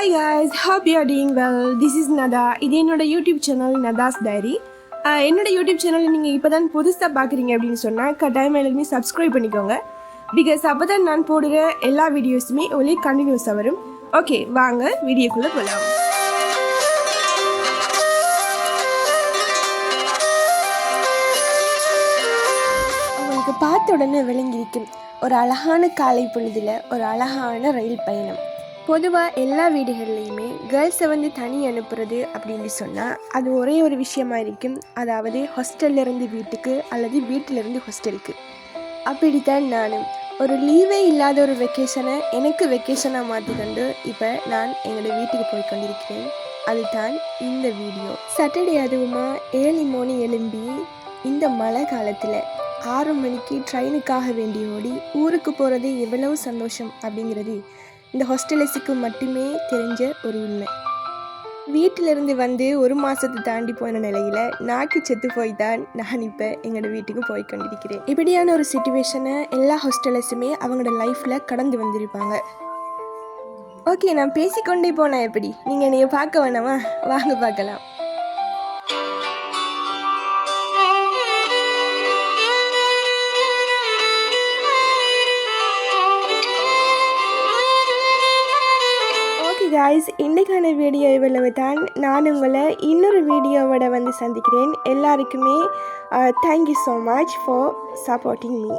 Hi guys, hope you are doing well. This is Nada. இது என்னோட YouTube channel நதாஸ் diary. என்னோட YouTube channel நீங்கள் இப்போ தான் புதுசாக பார்க்குறீங்க அப்படின்னு சொன்னால் கட்டாயம் எல்லாருமே சப்ஸ்கிரைப் பண்ணிக்கோங்க. பிகாஸ் அப்போ தான் நான் போடுற எல்லா வீடியோஸுமே உங்களுக்கு கண்டினியூஸாக வரும். ஓகே, வாங்க வீடியோக்குள்ளே போகலாம். உங்களுக்கு பார்த்த உடனே விளங்கியிருக்கும் ஒரு அழகான காலை பொழுதில் ஒரு அழகான ரயில் பயணம். பொதுவாக எல்லா வீடுகள்லையுமே கேர்ள்ஸை தனி அனுப்புறது அப்படின்னு சொன்னால் அது ஒரே ஒரு விஷயமா இருக்கும். அதாவது ஹாஸ்டல்லேருந்து வீட்டுக்கு அல்லது வீட்டிலேருந்து ஹாஸ்டலுக்கு. அப்படித்தான் நானும் ஒரு லீவே இல்லாத ஒரு வெக்கேஷனை எனக்கு வெக்கேஷனாக மாற்றிக்கொண்டு இப்போ நான் எங்களோட வீட்டுக்கு போய் கொண்டிருக்கிறேன். அதுதான் இந்த வீடியோ. சாட்டர்டே அதுவுமா ஏர்லி மார்னிங் எழும்பி இந்த மழை காலத்தில் 6 மணிக்கு ட்ரெயினுக்காக வேண்டி ஓடி ஊருக்கு போகிறது எவ்வளவு சந்தோஷம் அப்படிங்கிறது இந்த ஹாஸ்டலர்ஸுக்கு மட்டுமே தெரிஞ்ச ஒரு உண்மை. வீட்டிலிருந்து ஒரு மாதத்தை தாண்டி போன நிலையில் நாக்கு செத்து போய் தான் நான் இப்போ எங்களோட வீட்டுக்கு போய் கொண்டிருக்கிறேன். இப்படியான ஒரு சிச்சுவேஷனை எல்லா ஹாஸ்டலர்ஸுமே அவங்களோட லைஃப்பில் கடந்து வந்திருப்பாங்க. ஓகே, நான் பேசிக்கொண்டே போனேன். எப்படி நீங்கள் என்னைய பார்க்க வேணாமா? வாங்க பார்க்கலாம். guys, இன்றைக்கான வீடியோ இவ்வளவு தான். நான் உங்களை இன்னொரு வீடியோவோட சந்திக்கிறேன். எல்லாருக்குமே thank you so much for supporting me.